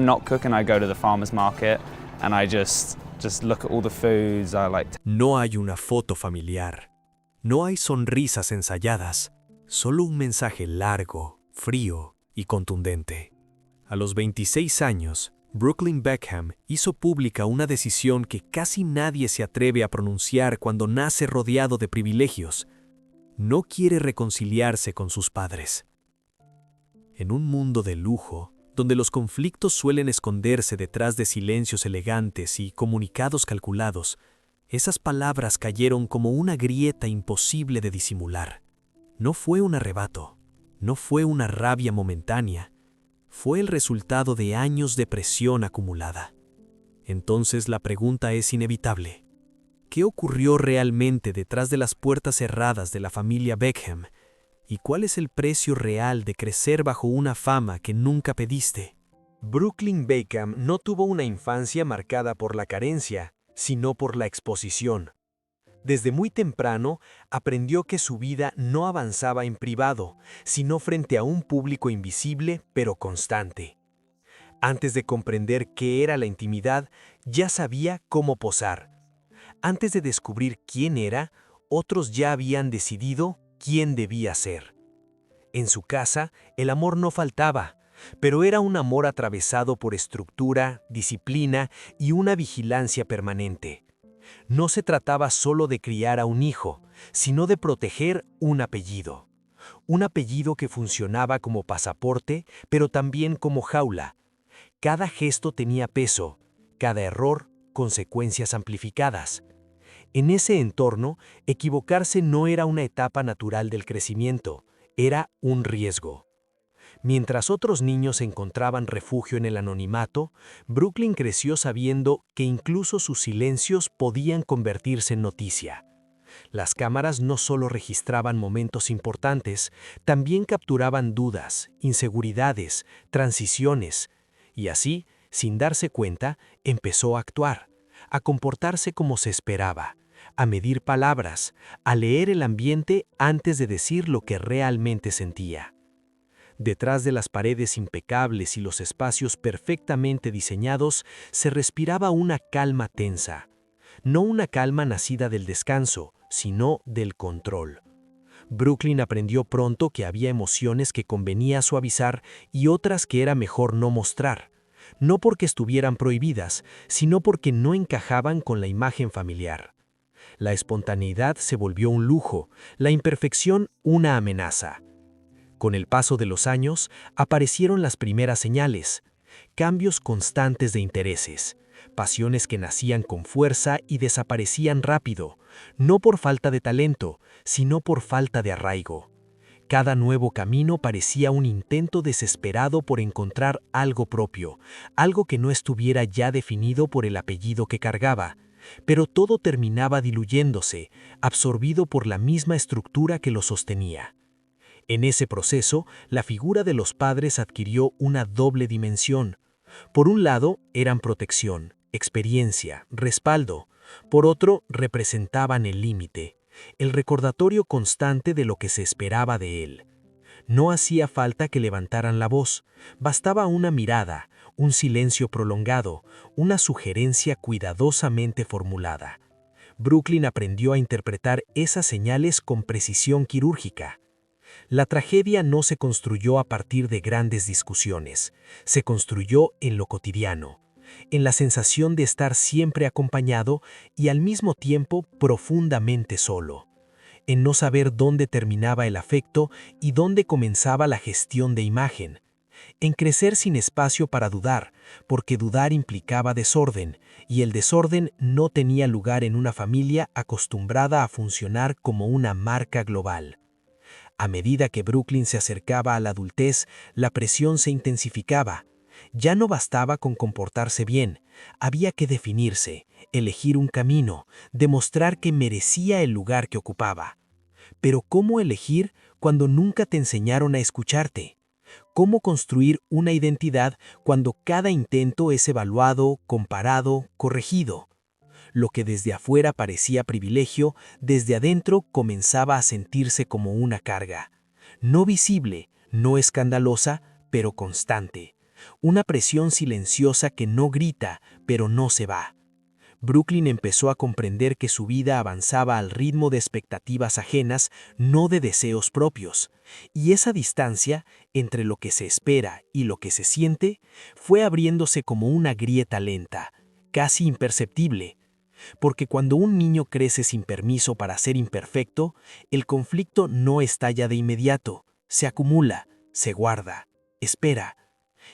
I'm not cooking, I go to the farmer's market and I just look at all the foods I like. No hay una foto familiar. No hay sonrisas ensayadas. Solo un mensaje largo, frío y contundente. A los 26 años, Brooklyn Beckham hizo pública una decisión que casi nadie se atreve a pronunciar cuando nace rodeado de privilegios. No quiere reconciliarse con sus padres. En un mundo de lujo, donde los conflictos suelen esconderse detrás de silencios elegantes y comunicados calculados, esas palabras cayeron como una grieta imposible de disimular. No fue un arrebato, no fue una rabia momentánea, fue el resultado de años de presión acumulada. Entonces la pregunta es inevitable. ¿Qué ocurrió realmente detrás de las puertas cerradas de la familia Beckham? ¿Y cuál es el precio real de crecer bajo una fama que nunca pediste? Brooklyn Beckham no tuvo una infancia marcada por la carencia, sino por la exposición. Desde muy temprano aprendió que su vida no avanzaba en privado, sino frente a un público invisible pero constante. Antes de comprender qué era la intimidad, ya sabía cómo posar. Antes de descubrir quién era, otros ya habían decidido quién debía ser. En su casa, el amor no faltaba, pero era un amor atravesado por estructura, disciplina y una vigilancia permanente. No se trataba solo de criar a un hijo, sino de proteger un apellido. Un apellido que funcionaba como pasaporte, pero también como jaula. Cada gesto tenía peso, cada error, consecuencias amplificadas. En ese entorno, equivocarse no era una etapa natural del crecimiento, era un riesgo. Mientras otros niños encontraban refugio en el anonimato, Brooklyn creció sabiendo que incluso sus silencios podían convertirse en noticia. Las cámaras no solo registraban momentos importantes, también capturaban dudas, inseguridades, transiciones, y así, sin darse cuenta, empezó a actuar, a comportarse como se esperaba, a medir palabras, a leer el ambiente antes de decir lo que realmente sentía. Detrás de las paredes impecables y los espacios perfectamente diseñados, se respiraba una calma tensa. No una calma nacida del descanso, sino del control. Brooklyn aprendió pronto que había emociones que convenía suavizar y otras que era mejor no mostrar. No porque estuvieran prohibidas, sino porque no encajaban con la imagen familiar. La espontaneidad se volvió un lujo, la imperfección una amenaza. Con el paso de los años, aparecieron las primeras señales, cambios constantes de intereses, pasiones que nacían con fuerza y desaparecían rápido, no por falta de talento, sino por falta de arraigo. Cada nuevo camino parecía un intento desesperado por encontrar algo propio, algo que no estuviera ya definido por el apellido que cargaba, pero todo terminaba diluyéndose, absorbido por la misma estructura que lo sostenía. En ese proceso, la figura de los padres adquirió una doble dimensión. Por un lado, eran protección, experiencia, respaldo. Por otro, representaban el límite, el recordatorio constante de lo que se esperaba de él. No hacía falta que levantaran la voz, bastaba una mirada, un silencio prolongado, una sugerencia cuidadosamente formulada. Brooklyn aprendió a interpretar esas señales con precisión quirúrgica. La tragedia no se construyó a partir de grandes discusiones, se construyó en lo cotidiano, en la sensación de estar siempre acompañado y al mismo tiempo profundamente solo, en no saber dónde terminaba el afecto y dónde comenzaba la gestión de imagen, en crecer sin espacio para dudar, porque dudar implicaba desorden, y el desorden no tenía lugar en una familia acostumbrada a funcionar como una marca global. A medida que Brooklyn se acercaba a la adultez, la presión se intensificaba. Ya no bastaba con comportarse bien, había que definirse, elegir un camino, demostrar que merecía el lugar que ocupaba. Pero ¿cómo elegir cuando nunca te enseñaron a escucharte? ¿Cómo construir una identidad cuando cada intento es evaluado, comparado, corregido? Lo que desde afuera parecía privilegio, desde adentro comenzaba a sentirse como una carga. No visible, no escandalosa, pero constante. una presión silenciosa que no grita, pero no se va. Brooklyn empezó a comprender que su vida avanzaba al ritmo de expectativas ajenas, no de deseos propios, y esa distancia entre lo que se espera y lo que se siente fue abriéndose como una grieta lenta, casi imperceptible, porque cuando un niño crece sin permiso para ser imperfecto, el conflicto no estalla de inmediato, se acumula, se guarda, espera,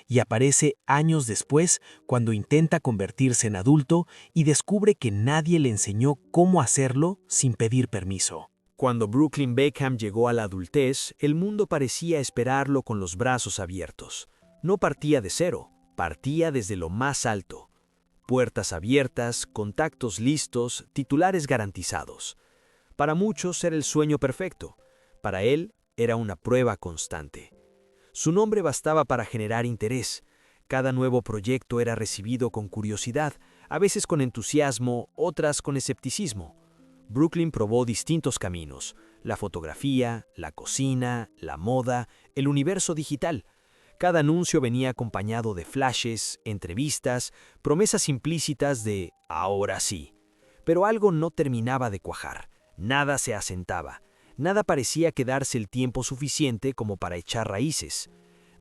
y aparece años después cuando intenta convertirse en adulto y descubre que nadie le enseñó cómo hacerlo sin pedir permiso. Cuando Brooklyn Beckham llegó a la adultez, el mundo parecía esperarlo con los brazos abiertos. No partía de cero, partía desde lo más alto. Puertas abiertas, contactos listos, titulares garantizados. Para muchos era el sueño perfecto, para él era una prueba constante. Su nombre bastaba para generar interés. Cada nuevo proyecto era recibido con curiosidad, a veces con entusiasmo, otras con escepticismo. Brooklyn probó distintos caminos: la fotografía, la cocina, la moda, el universo digital. Cada anuncio venía acompañado de flashes, entrevistas, promesas implícitas de «ahora sí». Pero algo no terminaba de cuajar, nada se asentaba. Nada parecía quedarse el tiempo suficiente como para echar raíces.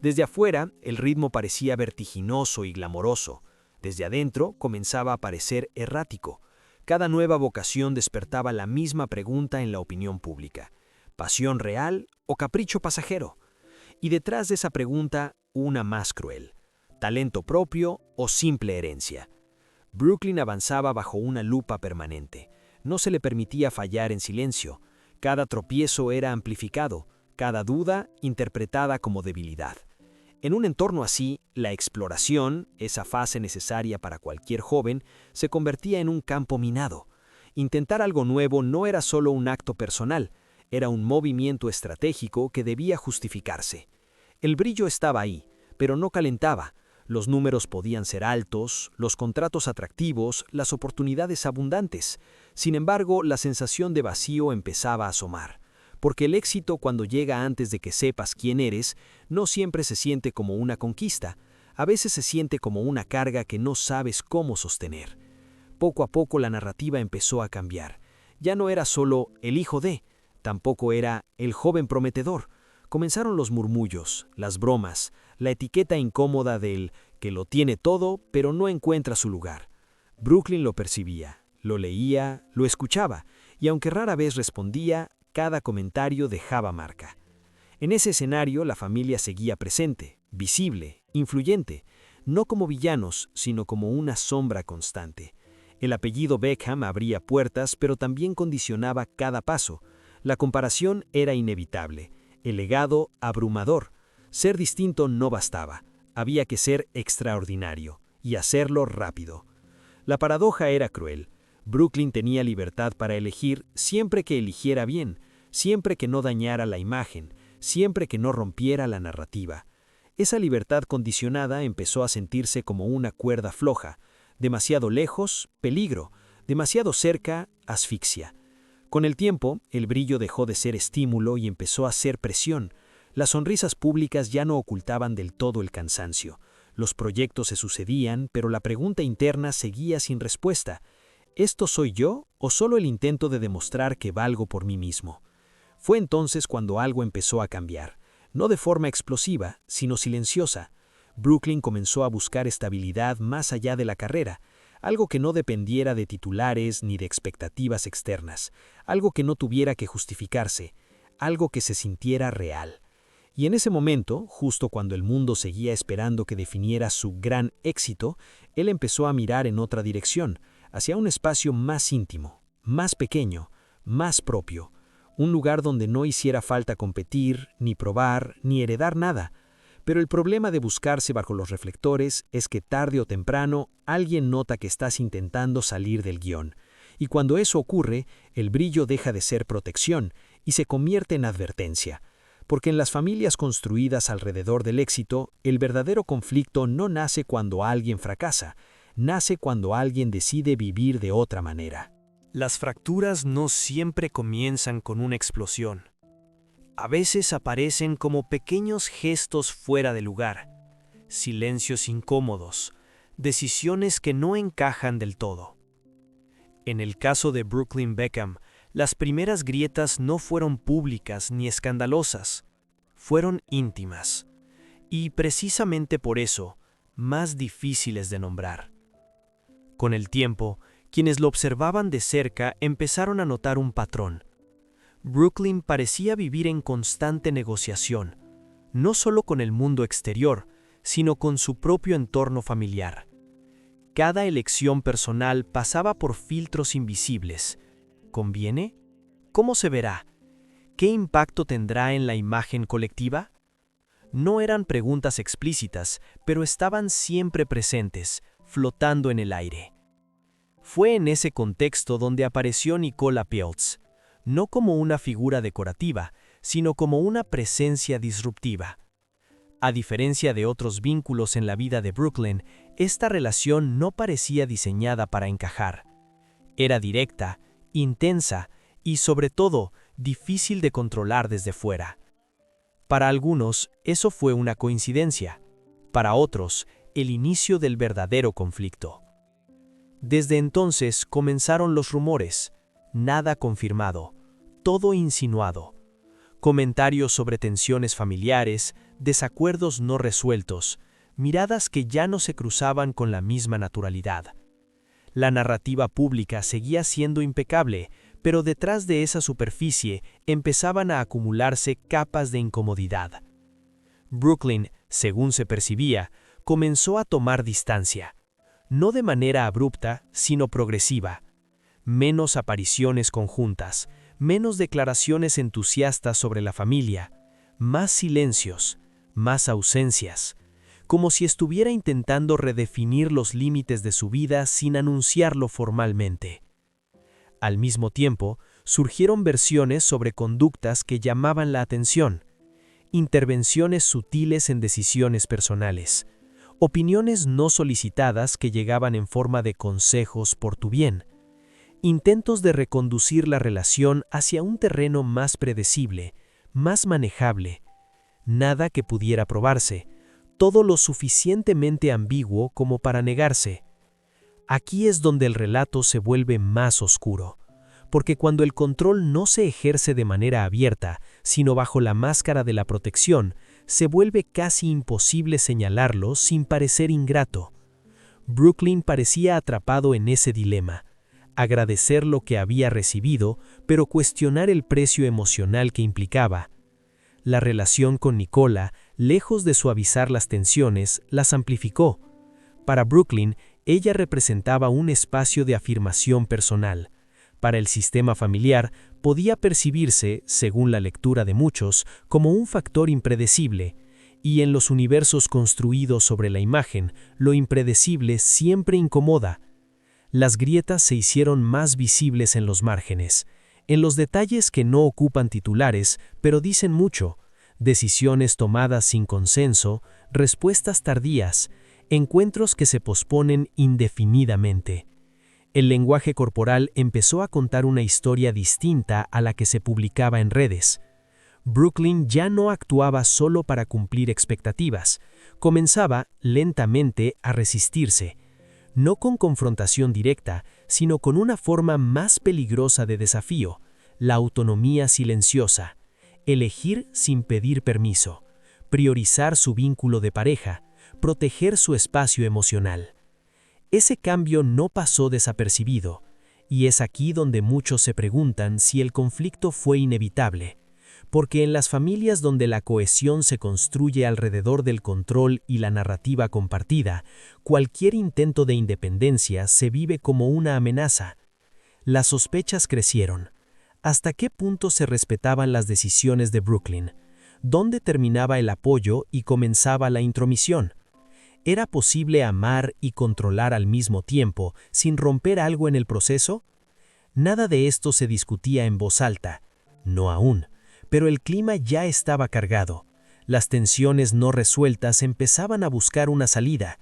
Desde afuera, el ritmo parecía vertiginoso y glamoroso. Desde adentro, comenzaba a parecer errático. Cada nueva vocación despertaba la misma pregunta en la opinión pública: ¿pasión real o capricho pasajero? Y detrás de esa pregunta, una más cruel: ¿talento propio o simple herencia? Brooklyn avanzaba bajo una lupa permanente. No se le permitía fallar en silencio. Cada tropiezo era amplificado, cada duda interpretada como debilidad. En un entorno así, la exploración, esa fase necesaria para cualquier joven, se convertía en un campo minado. Intentar algo nuevo no era solo un acto personal, era un movimiento estratégico que debía justificarse. El brillo estaba ahí, pero no calentaba. Los números podían ser altos, los contratos atractivos, las oportunidades abundantes. Sin embargo, la sensación de vacío empezaba a asomar, porque el éxito, cuando llega antes de que sepas quién eres, no siempre se siente como una conquista, a veces se siente como una carga que no sabes cómo sostener. Poco a poco la narrativa empezó a cambiar. Ya no era solo el hijo de, tampoco era el joven prometedor. Comenzaron los murmullos, las bromas, la etiqueta incómoda del que lo tiene todo, pero no encuentra su lugar. Brooklyn lo percibía, lo leía, lo escuchaba, y aunque rara vez respondía, cada comentario dejaba marca. En ese escenario, la familia seguía presente, visible, influyente, no como villanos, sino como una sombra constante. El apellido Beckham abría puertas, pero también condicionaba cada paso. La comparación era inevitable. El legado, abrumador. Ser distinto no bastaba, había que ser extraordinario, y hacerlo rápido. La paradoja era cruel. Brooklyn tenía libertad para elegir siempre que eligiera bien, siempre que no dañara la imagen, siempre que no rompiera la narrativa. Esa libertad condicionada empezó a sentirse como una cuerda floja. Demasiado lejos, peligro; demasiado cerca, asfixia. Con el tiempo, el brillo dejó de ser estímulo y empezó a ser presión. Las sonrisas públicas ya no ocultaban del todo el cansancio. Los proyectos se sucedían, pero la pregunta interna seguía sin respuesta. ¿Esto soy yo o solo el intento de demostrar que valgo por mí mismo? Fue entonces cuando algo empezó a cambiar. No de forma explosiva, sino silenciosa. Brooklyn comenzó a buscar estabilidad más allá de la carrera. Algo que no dependiera de titulares ni de expectativas externas, algo que no tuviera que justificarse, algo que se sintiera real. Y en ese momento, justo cuando el mundo seguía esperando que definiera su gran éxito, él empezó a mirar en otra dirección, hacia un espacio más íntimo, más pequeño, más propio, un lugar donde no hiciera falta competir, ni probar, ni heredar nada. Pero el problema de buscarse bajo los reflectores es que tarde o temprano alguien nota que estás intentando salir del guión. Y cuando eso ocurre, el brillo deja de ser protección y se convierte en advertencia. Porque en las familias construidas alrededor del éxito, el verdadero conflicto no nace cuando alguien fracasa, nace cuando alguien decide vivir de otra manera. Las fracturas no siempre comienzan con una explosión. A veces aparecen como pequeños gestos fuera de lugar. silencios incómodos, decisiones que no encajan del todo. En el caso de Brooklyn Beckham, las primeras grietas no fueron públicas ni escandalosas, fueron íntimas, y precisamente por eso, más difíciles de nombrar. Con el tiempo, quienes lo observaban de cerca empezaron a notar un patrón. Brooklyn parecía vivir en constante negociación, no solo con el mundo exterior, sino con su propio entorno familiar. Cada elección personal pasaba por filtros invisibles. ¿Conviene? ¿Cómo se verá? ¿Qué impacto tendrá en la imagen colectiva? No eran preguntas explícitas, pero estaban siempre presentes, flotando en el aire. Fue en ese contexto donde apareció Nicola Peltz, no como una figura decorativa, sino como una presencia disruptiva. A diferencia de otros vínculos en la vida de Brooklyn, esta relación no parecía diseñada para encajar. Era directa, intensa y, sobre todo, difícil de controlar desde fuera. Para algunos, eso fue una coincidencia. Para otros, el inicio del verdadero conflicto. Desde entonces comenzaron los rumores, nada confirmado, todo insinuado. Comentarios sobre tensiones familiares, desacuerdos no resueltos, miradas que ya no se cruzaban con la misma naturalidad. La narrativa pública seguía siendo impecable, pero detrás de esa superficie empezaban a acumularse capas de incomodidad. Brooklyn, según se percibía, comenzó a tomar distancia. No de manera abrupta, sino progresiva. Menos apariciones conjuntas, menos declaraciones entusiastas sobre la familia, más silencios, más ausencias, como si estuviera intentando redefinir los límites de su vida sin anunciarlo formalmente. Al mismo tiempo, surgieron versiones sobre conductas que llamaban la atención, intervenciones sutiles en decisiones personales, opiniones no solicitadas que llegaban en forma de consejos por tu bien, intentos de reconducir la relación hacia un terreno más predecible, más manejable, nada que pudiera probarse, todo lo suficientemente ambiguo como para negarse. Aquí es donde el relato se vuelve más oscuro, porque cuando el control no se ejerce de manera abierta, sino bajo la máscara de la protección, se vuelve casi imposible señalarlo sin parecer ingrato. Brooklyn parecía atrapado en ese dilema: agradecer lo que había recibido, pero cuestionar el precio emocional que implicaba. La relación con Nicola, lejos de suavizar las tensiones, las amplificó. Para Brooklyn, ella representaba un espacio de afirmación personal. Para el sistema familiar, podía percibirse, según la lectura de muchos, como un factor impredecible, y en los universos construidos sobre la imagen, lo impredecible siempre incomoda. Las grietas se hicieron más visibles en los márgenes, en los detalles que no ocupan titulares, pero dicen mucho: decisiones tomadas sin consenso, respuestas tardías, encuentros que se posponen indefinidamente. El lenguaje corporal empezó a contar una historia distinta a la que se publicaba en redes. Brooklyn ya no actuaba solo para cumplir expectativas, comenzaba, lentamente, a resistirse, no con confrontación directa, sino con una forma más peligrosa de desafío: la autonomía silenciosa, elegir sin pedir permiso, priorizar su vínculo de pareja, proteger su espacio emocional. Ese cambio no pasó desapercibido, y es aquí donde muchos se preguntan si el conflicto fue inevitable, porque en las familias donde la cohesión se construye alrededor del control y la narrativa compartida, cualquier intento de independencia se vive como una amenaza. Las sospechas crecieron. ¿Hasta qué punto se respetaban las decisiones de Brooklyn? ¿Dónde terminaba el apoyo y comenzaba la intromisión? ¿Era posible amar y controlar al mismo tiempo sin romper algo en el proceso? Nada de esto se discutía en voz alta, no aún, pero el clima ya estaba cargado. Las tensiones no resueltas empezaban a buscar una salida,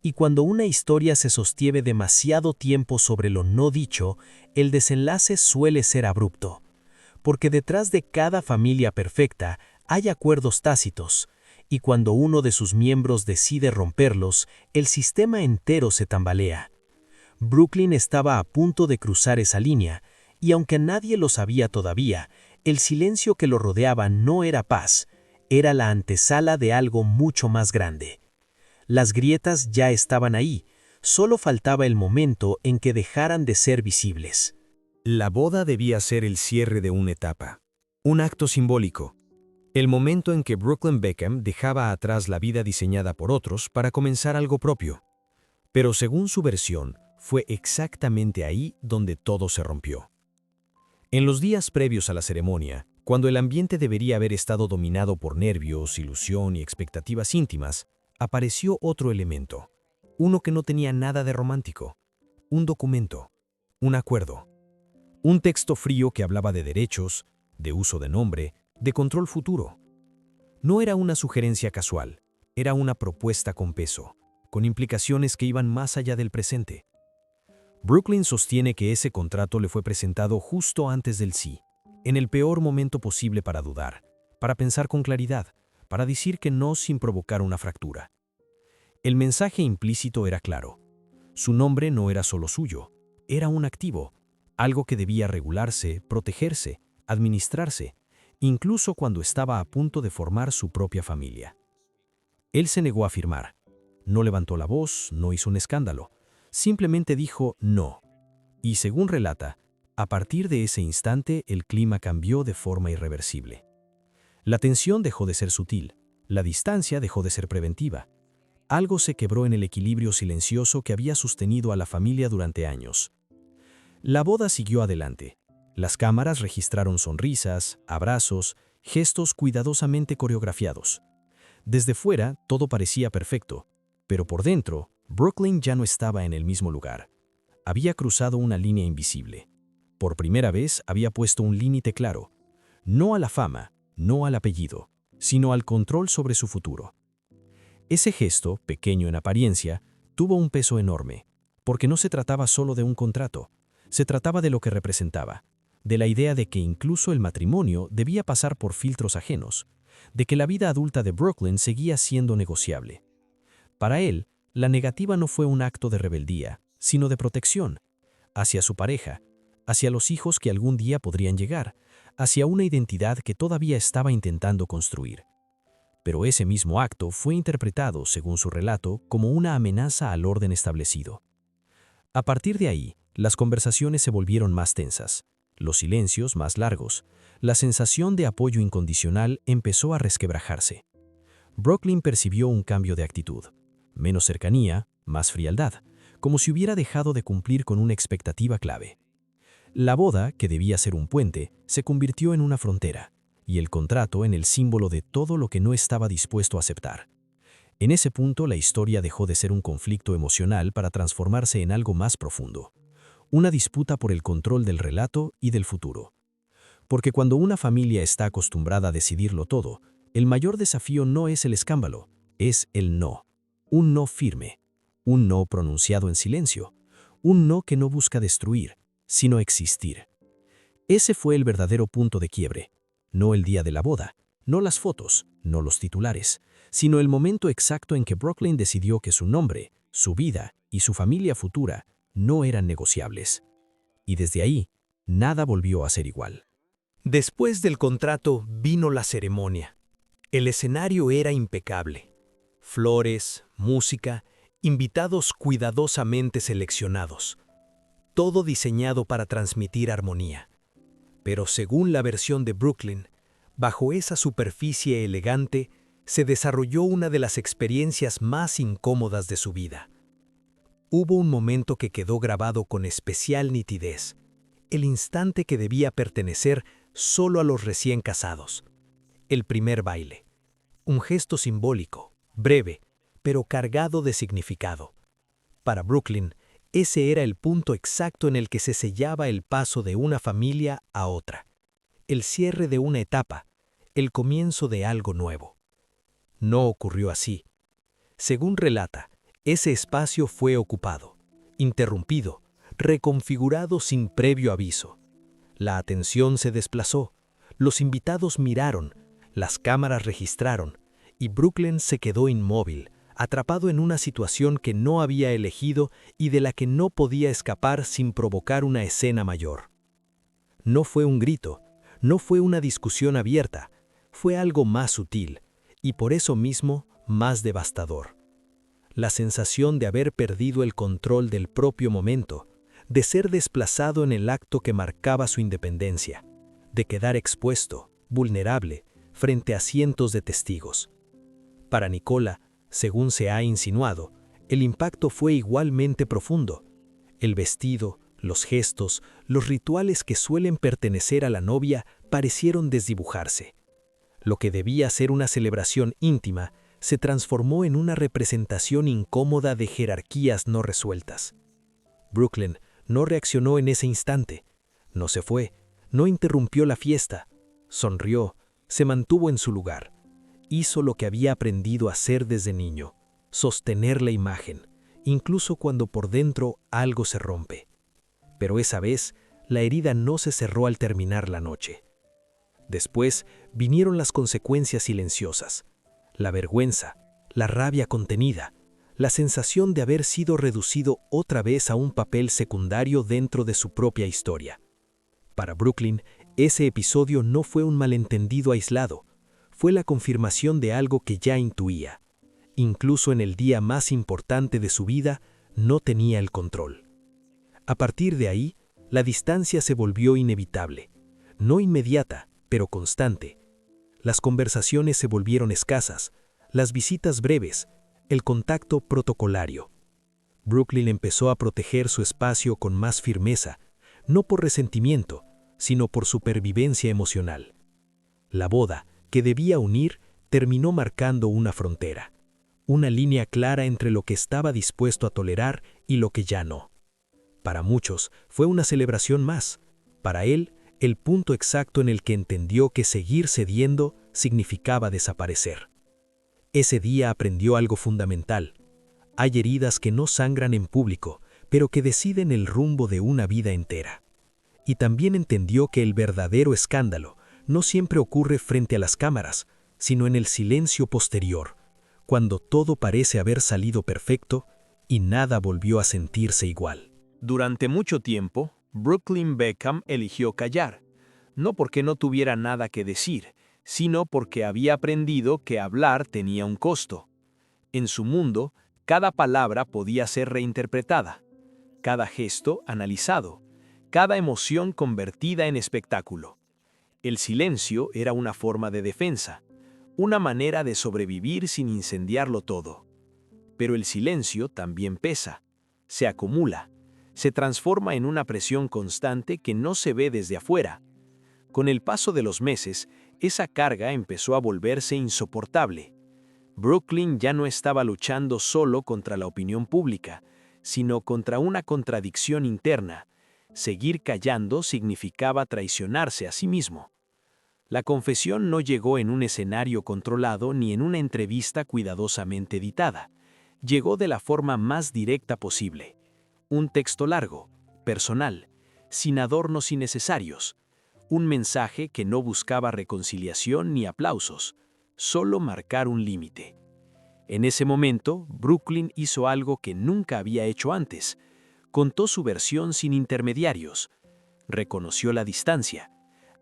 y cuando una historia se sostiene demasiado tiempo sobre lo no dicho, el desenlace suele ser abrupto. Porque detrás de cada familia perfecta hay acuerdos tácitos, y cuando uno de sus miembros decide romperlos, el sistema entero se tambalea. Brooklyn estaba a punto de cruzar esa línea, y aunque nadie lo sabía todavía, el silencio que lo rodeaba no era paz, era la antesala de algo mucho más grande. Las grietas ya estaban ahí, solo faltaba el momento en que dejaran de ser visibles. La boda debía ser el cierre de una etapa, un acto simbólico, el momento en que Brooklyn Beckham dejaba atrás la vida diseñada por otros para comenzar algo propio. Pero según su versión, fue exactamente ahí donde todo se rompió. En los días previos a la ceremonia, cuando el ambiente debería haber estado dominado por nervios, ilusión y expectativas íntimas, apareció otro elemento, uno que no tenía nada de romántico, un documento, un acuerdo, un texto frío que hablaba de derechos, de uso de nombre, de control futuro. No era una sugerencia casual, era una propuesta con peso, con implicaciones que iban más allá del presente. Brooklyn sostiene que ese contrato le fue presentado justo antes del sí, en el peor momento posible para dudar, para pensar con claridad, para decir que no sin provocar una fractura. El mensaje implícito era claro. Su nombre no era solo suyo, era un activo, algo que debía regularse, protegerse, administrarse, incluso cuando estaba a punto de formar su propia familia. Él se negó a firmar. No levantó la voz, no hizo un escándalo. Simplemente dijo no. Y según relata, a partir de ese instante el clima cambió de forma irreversible. La tensión dejó de ser sutil, la distancia dejó de ser preventiva. Algo se quebró en el equilibrio silencioso que había sostenido a la familia durante años. La boda siguió adelante. Las cámaras registraron sonrisas, abrazos, gestos cuidadosamente coreografiados. Desde fuera todo parecía perfecto, pero por dentro, Brooklyn ya no estaba en el mismo lugar. Había cruzado una línea invisible. Por primera vez había puesto un límite claro. No a la fama, no al apellido, sino al control sobre su futuro. Ese gesto, pequeño en apariencia, tuvo un peso enorme, porque no se trataba solo de un contrato, se trataba de lo que representaba, de la idea de que incluso el matrimonio debía pasar por filtros ajenos, de que la vida adulta de Brooklyn seguía siendo negociable. Para él, la negativa no fue un acto de rebeldía, sino de protección, hacia su pareja, hacia los hijos que algún día podrían llegar, hacia una identidad que todavía estaba intentando construir. Pero ese mismo acto fue interpretado, según su relato, como una amenaza al orden establecido. A partir de ahí, las conversaciones se volvieron más tensas, los silencios más largos, la sensación de apoyo incondicional empezó a resquebrajarse. Brooklyn percibió un cambio de actitud. Menos cercanía, más frialdad, como si hubiera dejado de cumplir con una expectativa clave. La boda, que debía ser un puente, se convirtió en una frontera, y el contrato en el símbolo de todo lo que no estaba dispuesto a aceptar. En ese punto la historia dejó de ser un conflicto emocional para transformarse en algo más profundo. Una disputa por el control del relato y del futuro. Porque cuando una familia está acostumbrada a decidirlo todo, el mayor desafío no es el escándalo, es el no. Un no firme, un no pronunciado en silencio, un no que no busca destruir, sino existir. Ese fue el verdadero punto de quiebre, no el día de la boda, no las fotos, no los titulares, sino el momento exacto en que Brooklyn decidió que su nombre, su vida y su familia futura no eran negociables. Y desde ahí, nada volvió a ser igual. Después del contrato vino la ceremonia. El escenario era impecable. Flores, música, invitados cuidadosamente seleccionados. Todo diseñado para transmitir armonía. Pero según la versión de Brooklyn, bajo esa superficie elegante se desarrolló una de las experiencias más incómodas de su vida. Hubo un momento que quedó grabado con especial nitidez, el instante que debía pertenecer solo a los recién casados. El primer baile. Un gesto simbólico, breve, pero cargado de significado. Para Brooklyn, ese era el punto exacto en el que se sellaba el paso de una familia a otra. El cierre de una etapa, el comienzo de algo nuevo. No ocurrió así. Según relata, ese espacio fue ocupado, interrumpido, reconfigurado sin previo aviso. La atención se desplazó, los invitados miraron, las cámaras registraron, y Brooklyn se quedó inmóvil, atrapado en una situación que no había elegido y de la que no podía escapar sin provocar una escena mayor. No fue un grito, no fue una discusión abierta, fue algo más sutil, y por eso mismo más devastador. La sensación de haber perdido el control del propio momento, de ser desplazado en el acto que marcaba su independencia, de quedar expuesto, vulnerable, frente a cientos de testigos. Para Nicola, según se ha insinuado, el impacto fue igualmente profundo. El vestido, los gestos, los rituales que suelen pertenecer a la novia parecieron desdibujarse. Lo que debía ser una celebración íntima se transformó en una representación incómoda de jerarquías no resueltas. Brooklyn no reaccionó en ese instante, no se fue, no interrumpió la fiesta, sonrió, se mantuvo en su lugar. Hizo lo que había aprendido a hacer desde niño, sostener la imagen, incluso cuando por dentro algo se rompe. Pero esa vez, la herida no se cerró al terminar la noche. Después vinieron las consecuencias silenciosas, la vergüenza, la rabia contenida, la sensación de haber sido reducido otra vez a un papel secundario dentro de su propia historia. Para Brooklyn, ese episodio no fue un malentendido aislado, fue la confirmación de algo que ya intuía. Incluso en el día más importante de su vida, no tenía el control. A partir de ahí, la distancia se volvió inevitable, no inmediata, pero constante. Las conversaciones se volvieron escasas, las visitas breves, el contacto protocolario. Brooklyn empezó a proteger su espacio con más firmeza, no por resentimiento, sino por supervivencia emocional. La boda, que debía unir, terminó marcando una frontera, una línea clara entre lo que estaba dispuesto a tolerar y lo que ya no. Para muchos fue una celebración más, para él el punto exacto en el que entendió que seguir cediendo significaba desaparecer. Ese día aprendió algo fundamental. Hay heridas que no sangran en público, pero que deciden el rumbo de una vida entera. Y también entendió que el verdadero escándalo no siempre ocurre frente a las cámaras, sino en el silencio posterior, cuando todo parece haber salido perfecto y nada volvió a sentirse igual. Durante mucho tiempo, Brooklyn Beckham eligió callar, no porque no tuviera nada que decir, sino porque había aprendido que hablar tenía un costo. En su mundo, cada palabra podía ser reinterpretada, cada gesto analizado, cada emoción convertida en espectáculo. El silencio era una forma de defensa, una manera de sobrevivir sin incendiarlo todo. Pero el silencio también pesa, se acumula, se transforma en una presión constante que no se ve desde afuera. Con el paso de los meses, esa carga empezó a volverse insoportable. Brooklyn ya no estaba luchando solo contra la opinión pública, sino contra una contradicción interna. Seguir callando significaba traicionarse a sí mismo. La confesión no llegó en un escenario controlado ni en una entrevista cuidadosamente editada. Llegó de la forma más directa posible. Un texto largo, personal, sin adornos innecesarios. Un mensaje que no buscaba reconciliación ni aplausos, solo marcar un límite. En ese momento, Brooklyn hizo algo que nunca había hecho antes. Contó su versión sin intermediarios. Reconoció la distancia.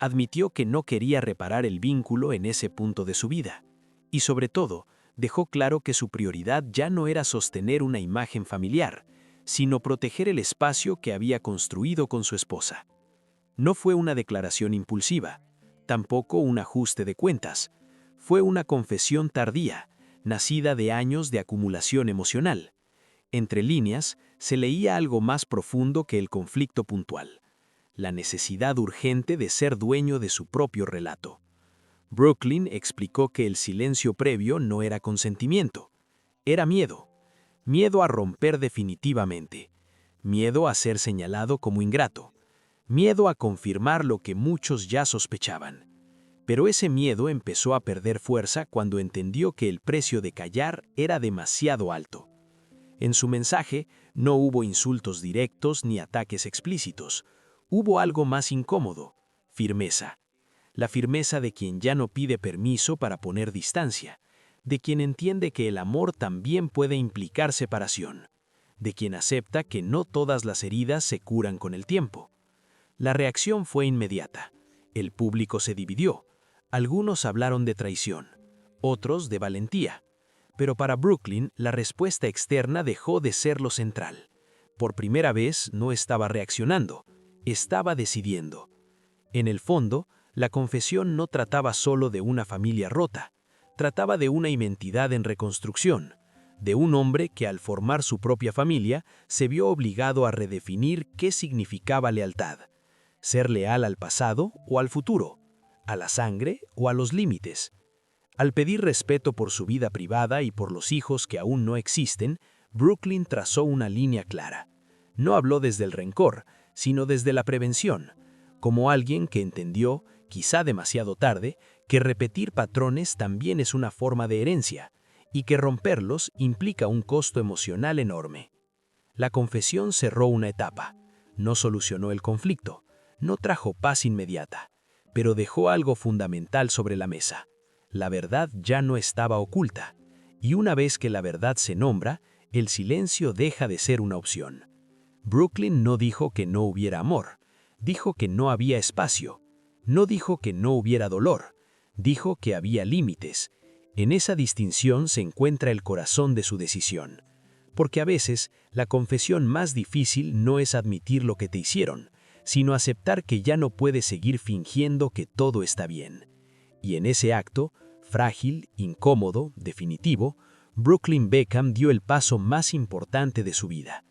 Admitió que no quería reparar el vínculo en ese punto de su vida. Y sobre todo, dejó claro que su prioridad ya no era sostener una imagen familiar, sino proteger el espacio que había construido con su esposa. No fue una declaración impulsiva, tampoco un ajuste de cuentas. Fue una confesión tardía, nacida de años de acumulación emocional. Entre líneas, se leía algo más profundo que el conflicto puntual, la necesidad urgente de ser dueño de su propio relato. Brooklyn explicó que el silencio previo no era consentimiento, era miedo. Miedo a romper definitivamente, miedo a ser señalado como ingrato, miedo a confirmar lo que muchos ya sospechaban. Pero ese miedo empezó a perder fuerza cuando entendió que el precio de callar era demasiado alto. En su mensaje no hubo insultos directos ni ataques explícitos. Hubo algo más incómodo: firmeza. La firmeza de quien ya no pide permiso para poner distancia, de quien entiende que el amor también puede implicar separación, de quien acepta que no todas las heridas se curan con el tiempo. La reacción fue inmediata. El público se dividió. Algunos hablaron de traición, otros de valentía. Pero para Brooklyn, la respuesta externa dejó de ser lo central. Por primera vez no estaba reaccionando, estaba decidiendo. En el fondo, la confesión no trataba solo de una familia rota, trataba de una identidad en reconstrucción, de un hombre que al formar su propia familia se vio obligado a redefinir qué significaba lealtad. Ser leal al pasado o al futuro, a la sangre o a los límites. Al pedir respeto por su vida privada y por los hijos que aún no existen, Brooklyn trazó una línea clara. No habló desde el rencor, sino desde la prevención, como alguien que entendió, quizá demasiado tarde, que repetir patrones también es una forma de herencia, y que romperlos implica un costo emocional enorme. La confesión cerró una etapa, no solucionó el conflicto, no trajo paz inmediata, pero dejó algo fundamental sobre la mesa. La verdad ya no estaba oculta, y una vez que la verdad se nombra, el silencio deja de ser una opción. Brooklyn no dijo que no hubiera amor, dijo que no había espacio, no dijo que no hubiera dolor, dijo que había límites. En esa distinción se encuentra el corazón de su decisión. Porque a veces, la confesión más difícil no es admitir lo que te hicieron, sino aceptar que ya no puedes seguir fingiendo que todo está bien. Y en ese acto, frágil, incómodo, definitivo, Brooklyn Beckham dio el paso más importante de su vida.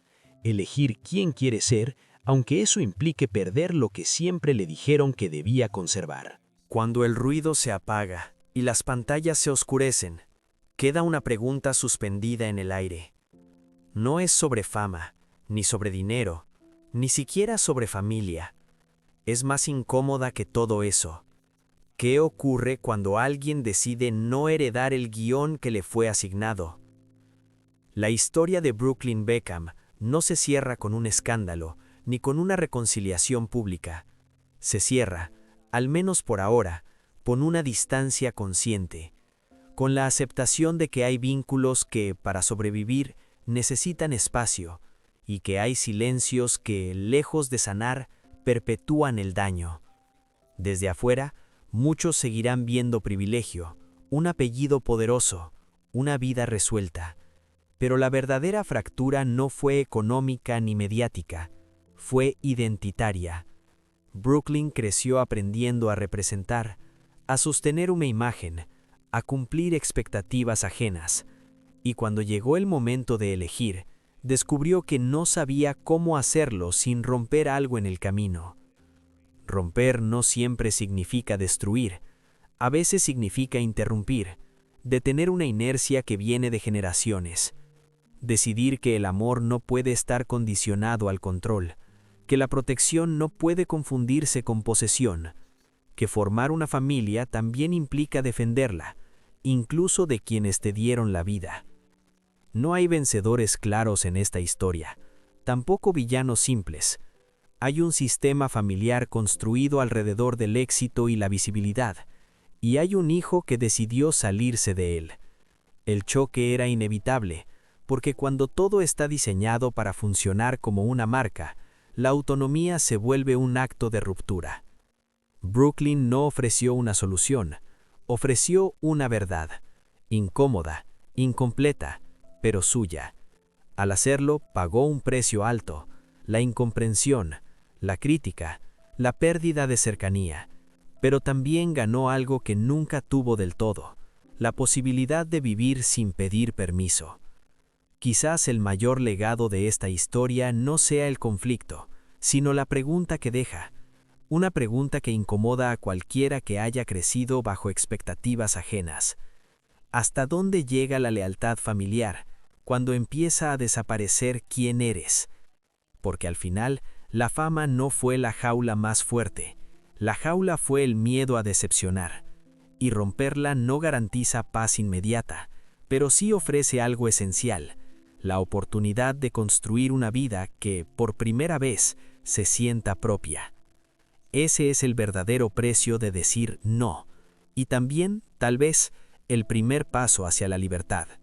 Elegir quién quiere ser, aunque eso implique perder lo que siempre le dijeron que debía conservar. Cuando el ruido se apaga y las pantallas se oscurecen, queda una pregunta suspendida en el aire. No es sobre fama, ni sobre dinero, ni siquiera sobre familia. Es más incómoda que todo eso. ¿Qué ocurre cuando alguien decide no heredar el guión que le fue asignado? La historia de Brooklyn Beckham no se cierra con un escándalo, ni con una reconciliación pública. Se cierra, al menos por ahora, con una distancia consciente, con la aceptación de que hay vínculos que, para sobrevivir, necesitan espacio, y que hay silencios que, lejos de sanar, perpetúan el daño. Desde afuera, muchos seguirán viendo privilegio, un apellido poderoso, una vida resuelta. Pero la verdadera fractura no fue económica ni mediática, fue identitaria. Brooklyn creció aprendiendo a representar, a sostener una imagen, a cumplir expectativas ajenas. Y cuando llegó el momento de elegir, descubrió que no sabía cómo hacerlo sin romper algo en el camino. Romper no siempre significa destruir, a veces significa interrumpir, detener una inercia que viene de generaciones. Decidir que el amor no puede estar condicionado al control, que la protección no puede confundirse con posesión, que formar una familia también implica defenderla, incluso de quienes te dieron la vida. No hay vencedores claros en esta historia, tampoco villanos simples. Hay un sistema familiar construido alrededor del éxito y la visibilidad, y hay un hijo que decidió salirse de él. El choque era inevitable, porque cuando todo está diseñado para funcionar como una marca, la autonomía se vuelve un acto de ruptura. Brooklyn no ofreció una solución, ofreció una verdad, incómoda, incompleta, pero suya. Al hacerlo, pagó un precio alto, la incomprensión, la crítica, la pérdida de cercanía, pero también ganó algo que nunca tuvo del todo, la posibilidad de vivir sin pedir permiso. Quizás el mayor legado de esta historia no sea el conflicto, sino la pregunta que deja, una pregunta que incomoda a cualquiera que haya crecido bajo expectativas ajenas. ¿Hasta dónde llega la lealtad familiar cuando empieza a desaparecer quién eres? Porque al final, la fama no fue la jaula más fuerte, la jaula fue el miedo a decepcionar, y romperla no garantiza paz inmediata, pero sí ofrece algo esencial, la oportunidad de construir una vida que, por primera vez, se sienta propia. Ese es el verdadero precio de decir no, y también, tal vez, el primer paso hacia la libertad.